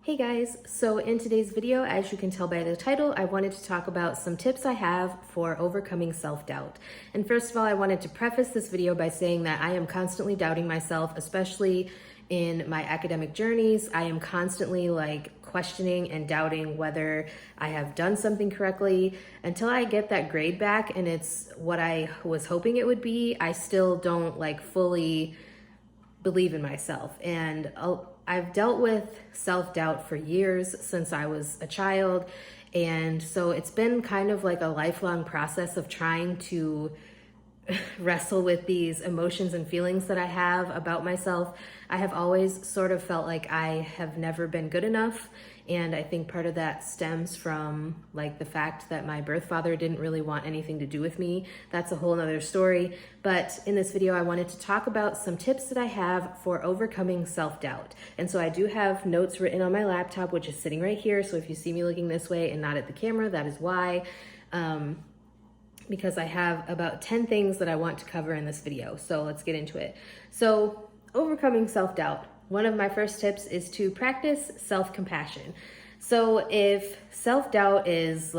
Hey guys, so in today's video, as you can tell by the title, I wanted to talk about some tips I have for overcoming self-doubt. And first of all, I wanted to preface this video by saying that I am constantly doubting myself, especially in my academic journeys. I am constantly questioning and doubting whether I have done something correctly. Until I get that grade back and it's what I was hoping it would be, I still don't fully believe in myself. And I've dealt with self-doubt for years, since I was a child. And so it's been kind of like a lifelong process of trying to wrestle with these emotions and feelings that I have about myself. I have always sort of felt like I have never been good enough. And I think part of that stems from the fact that my birth father didn't really want anything to do with me. That's a whole nother story. But in this video, I wanted to talk about some tips that I have for overcoming self-doubt. And so I do have notes written on my laptop, which is sitting right here. So if you see me looking this way and not at the camera, that is why. Because I have about 10 things that I want to cover in this video. So let's get into it. So overcoming self-doubt. One of my first tips is to practice self-compassion. So if self-doubt is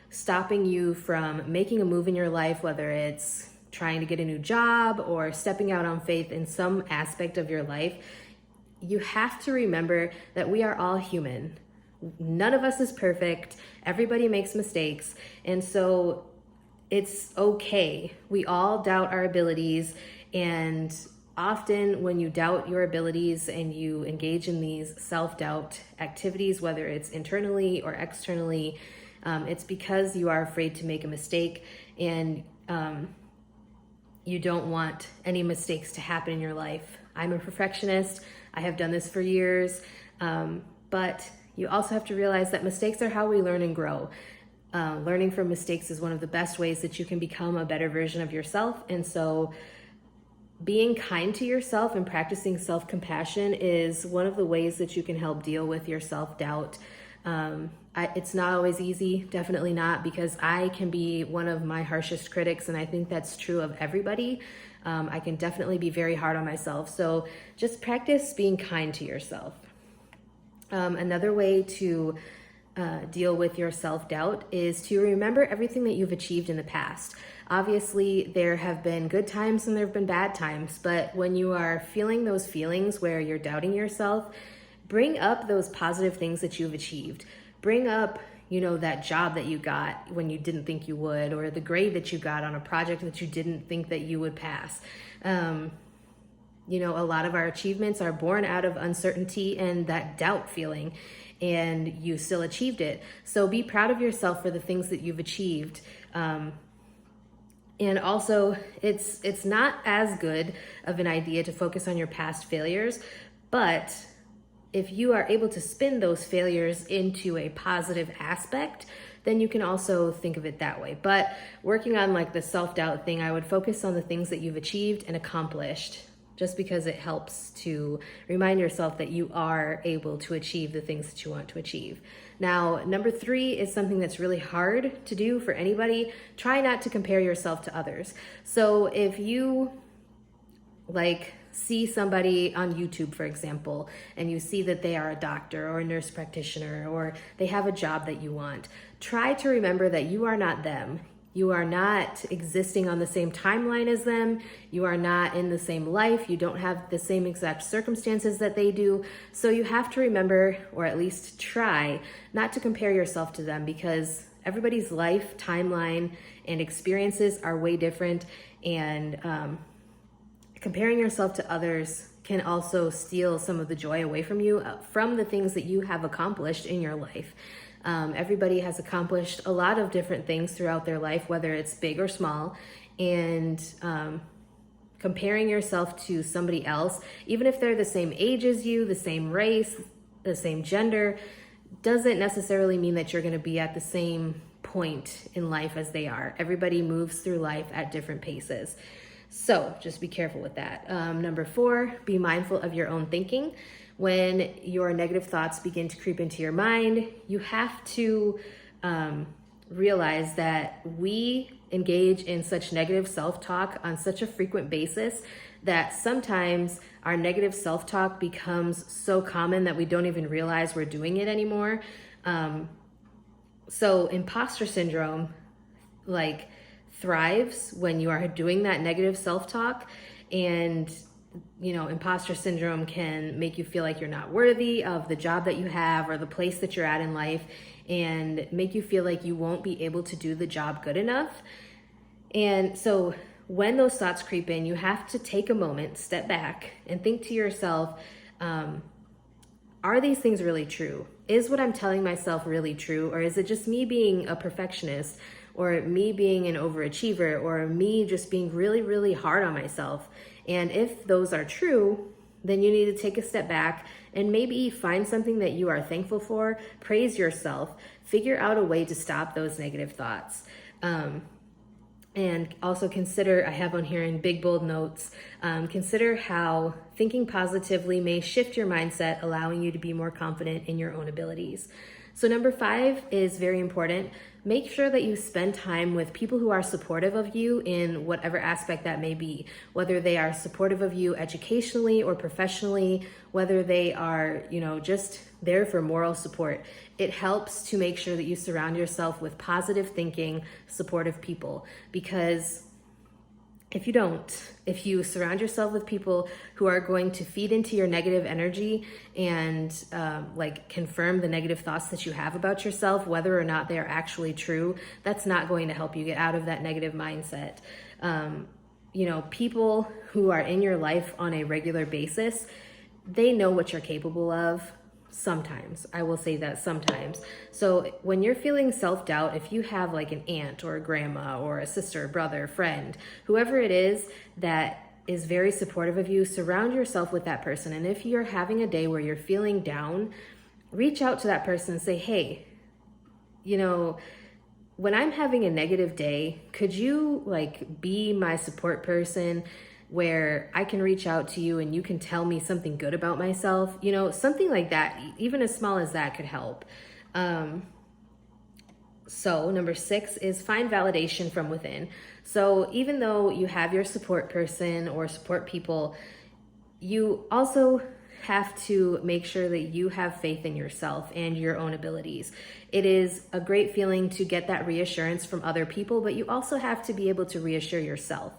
stopping you from making a move in your life, whether it's trying to get a new job or stepping out on faith in some aspect of your life, you have to remember that we are all human. None of us is perfect. Everybody makes mistakes. And so it's okay. We all doubt our abilities, and often when you doubt your abilities and you engage in these self-doubt activities, whether it's internally or externally, it's because you are afraid to make a mistake, and you don't want any mistakes to happen in your life. I'm a perfectionist. I have done this for years, but you also have to realize that mistakes are how we learn and grow. Learning from mistakes is one of the best ways that you can become a better version of yourself. And so being kind to yourself and practicing self-compassion is one of the ways that you can help deal with your self-doubt. It's not always easy, definitely not, because I can be one of my harshest critics, and I think that's true of everybody. I can definitely be very hard on myself. So just practice being kind to yourself. Another way to deal with your self-doubt is to remember everything that you've achieved in the past. Obviously, there have been good times and there have been bad times, but when you are feeling those feelings where you're doubting yourself, bring up those positive things that you've achieved. Bring up, that job that you got when you didn't think you would, or the grade that you got on a project that you didn't think that you would pass. A lot of our achievements are born out of uncertainty and that doubt feeling, and you still achieved it. So be proud of yourself for the things that you've achieved. And also, it's not as good of an idea to focus on your past failures, but if you are able to spin those failures into a positive aspect, then you can also think of it that way. But working on the self-doubt thing, I would focus on the things that you've achieved and accomplished, just because it helps to remind yourself that you are able to achieve the things that you want to achieve. Now, number 3 is something that's really hard to do for anybody. Try not to compare yourself to others. So if you see somebody on YouTube, for example, and you see that they are a doctor or a nurse practitioner, or they have a job that you want, try to remember that you are not them. You are not existing on the same timeline as them. You are not in the same life. You don't have the same exact circumstances that they do. So you have to remember, or at least try, not to compare yourself to them, because everybody's life, timeline, and experiences are way different. And comparing yourself to others can also steal some of the joy away from you, from the things that you have accomplished in your life. Everybody has accomplished a lot of different things throughout their life, whether it's big or small, and comparing yourself to somebody else, even if they're the same age as you, the same race, the same gender, doesn't necessarily mean that you're going to be at the same point in life as they are. Everybody moves through life at different paces. So just be careful with that. Number 4, be mindful of your own thinking. When your negative thoughts begin to creep into your mind, you have to realize that we engage in such negative self-talk on such a frequent basis that sometimes our negative self-talk becomes so common that we don't even realize we're doing it anymore. So imposter syndrome like thrives when you are doing that negative self-talk, and imposter syndrome can make you feel like you're not worthy of the job that you have or the place that you're at in life, and make you feel like you won't be able to do the job good enough. And so when those thoughts creep in, you have to take a moment, step back, and think to yourself, are these things really true? Is what I'm telling myself really true? Or is it just me being a perfectionist, or me being an overachiever, or me just being really, really hard on myself? And if those are true, then you need to take a step back and maybe find something that you are thankful for, praise yourself, figure out a way to stop those negative thoughts. And also consider, I have on here in big bold notes, consider how thinking positively may shift your mindset, allowing you to be more confident in your own abilities. So number 5 is very important. Make sure that you spend time with people who are supportive of you in whatever aspect that may be, whether they are supportive of you educationally or professionally, whether they are, just there for moral support. It helps to make sure that you surround yourself with positive thinking, supportive people, because if you surround yourself with people who are going to feed into your negative energy and confirm the negative thoughts that you have about yourself, whether or not they are actually true, that's not going to help you get out of that negative mindset. People who are in your life on a regular basis, they know what you're capable of. Sometimes, I will say that sometimes. So when you're feeling self-doubt, if you have like an aunt or a grandma or a sister, brother, friend, whoever it is that is very supportive of you, surround yourself with that person. And if you're having a day where you're feeling down, reach out to that person and say, hey, when I'm having a negative day, could you be my support person, where I can reach out to you and you can tell me something good about myself? Something like that, even as small as that, could help. So number 6 is find validation from within. So even though you have your support person or support people, you also have to make sure that you have faith in yourself and your own abilities. It is a great feeling to get that reassurance from other people, but you also have to be able to reassure yourself.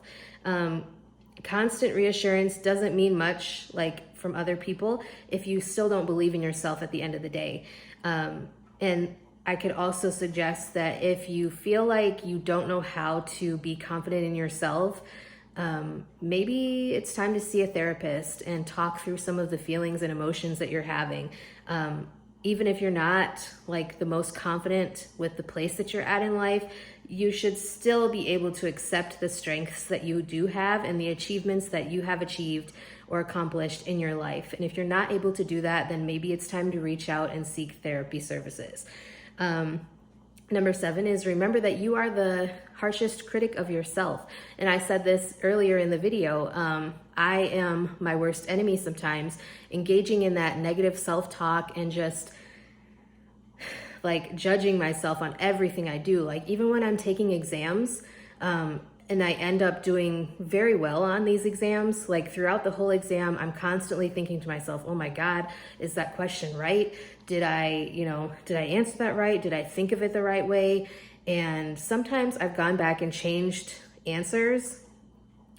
Constant reassurance doesn't mean much from other people if you still don't believe in yourself at the end of the day. And I could also suggest that if you feel like you don't know how to be confident in yourself, maybe it's time to see a therapist and talk through some of the feelings and emotions that you're having. Even if you're not the most confident with the place that you're at in life, you should still be able to accept the strengths that you do have and the achievements that you have achieved or accomplished in your life. And if you're not able to do that, then maybe it's time to reach out and seek therapy services. Number 7 is remember that you are the harshest critic of yourself. And I said this earlier in the video. I am my worst enemy sometimes, engaging in that negative self-talk and just judging myself on everything I do. Even when I'm taking exams, and I end up doing very well on these exams, throughout the whole exam, I'm constantly thinking to myself, oh my God, is that question right? Did I answer that right? Did I think of it the right way? And sometimes I've gone back and changed answers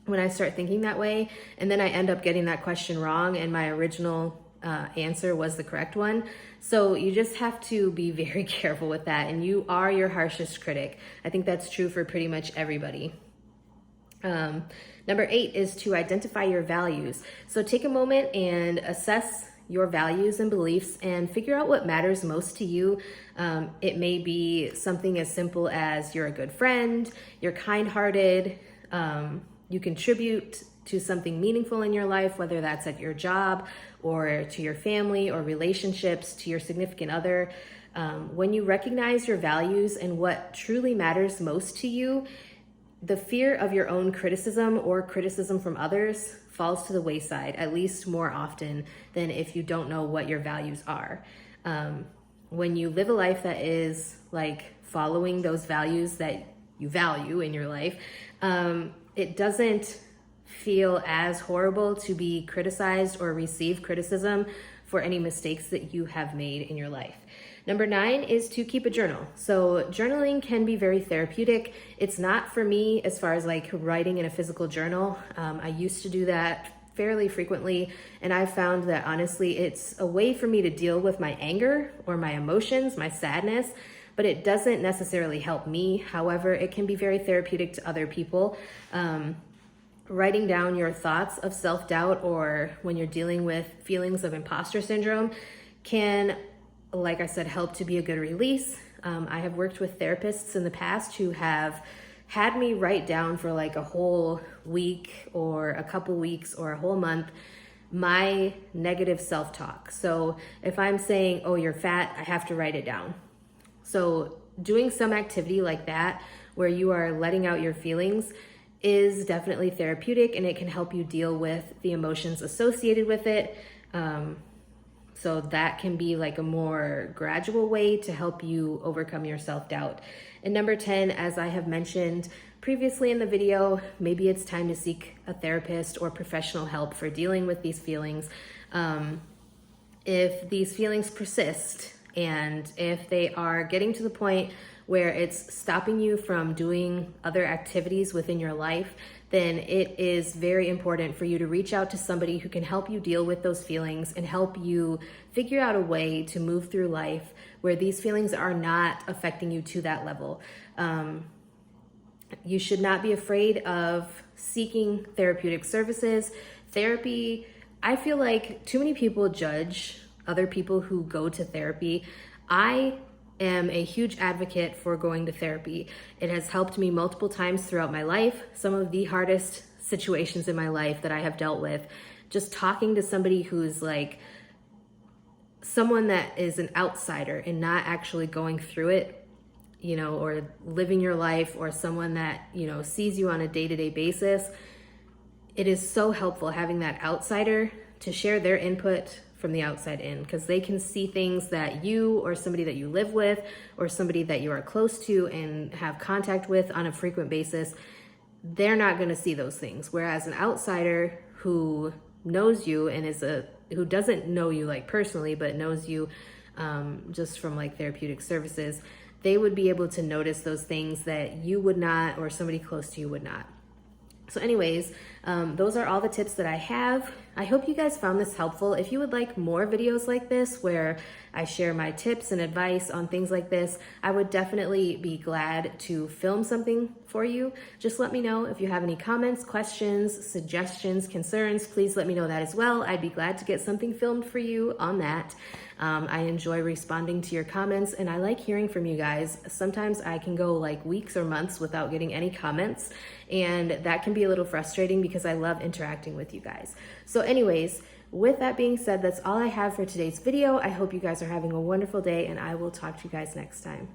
when I start thinking that way. And then I end up getting that question wrong, and my original answer was the correct one. So you just have to be very careful with that. And you are your harshest critic. I think that's true for pretty much everybody. Number 8 is to identify your values. So take a moment and assess your values and beliefs and figure out what matters most to you. It may be something as simple as you're a good friend, you're kind-hearted, you contribute to something meaningful in your life, whether that's at your job or to your family or relationships, to your significant other. When you recognize your values and what truly matters most to you, the fear of your own criticism or criticism from others falls to the wayside, at least more often than if you don't know what your values are. When you live a life that is following those values that you value in your life, it doesn't feel as horrible to be criticized or receive criticism for any mistakes that you have made in your life. Number 9 is to keep a journal. So journaling can be very therapeutic. It's not for me as far as like writing in a physical journal. I used to do that fairly frequently, and I found that honestly it's a way for me to deal with my anger or my emotions, my sadness, but it doesn't necessarily help me. However, it can be very therapeutic to other people. Writing down your thoughts of self-doubt or when you're dealing with feelings of imposter syndrome can, like I said, help to be a good release. I have worked with therapists in the past who have had me write down for like a whole week or a couple weeks or a whole month my negative self-talk. So if I'm saying, oh, you're fat, I have to write it down. So doing some activity like that where you are letting out your feelings is definitely therapeutic, and it can help you deal with the emotions associated with it. So that can be like a more gradual way to help you overcome your self-doubt. And number 10, as I have mentioned previously in the video, maybe it's time to seek a therapist or professional help for dealing with these feelings. If these feelings persist and if they are getting to the point where it's stopping you from doing other activities within your life, then it is very important for you to reach out to somebody who can help you deal with those feelings and help you figure out a way to move through life where these feelings are not affecting you to that level. You should not be afraid of seeking therapeutic services. Therapy, I feel like too many people judge other people who go to therapy. I am a huge advocate for going to therapy. It has helped me multiple times throughout my life. Some of the hardest situations in my life that I have dealt with, just talking to somebody who's like someone that is an outsider and not actually going through it, you know, or living your life, or someone that, you know, sees you on a day-to-day basis. It is so helpful having that outsider to share their input from the outside in, because they can see things that you or somebody that you live with or somebody that you are close to and have contact with on a frequent basis, they're not going to see those things. Whereas an outsider who knows you and who doesn't know you like personally, but knows you just from like therapeutic services, they would be able to notice those things that you would not, or somebody close to you would not. So anyways, those are all the tips that I have. I hope you guys found this helpful. If you would like more videos like this where I share my tips and advice on things like this, I would definitely be glad to film something for you. Just let me know if you have any comments, questions, suggestions, concerns. Please let me know that as well. I'd be glad to get something filmed for you on that. I enjoy responding to your comments, and I like hearing from you guys. Sometimes I can go like weeks or months without getting any comments, and that can be a little frustrating because I love interacting with you guys. So anyways, with that being said, that's all I have for today's video. I hope you guys are having a wonderful day, and I will talk to you guys next time.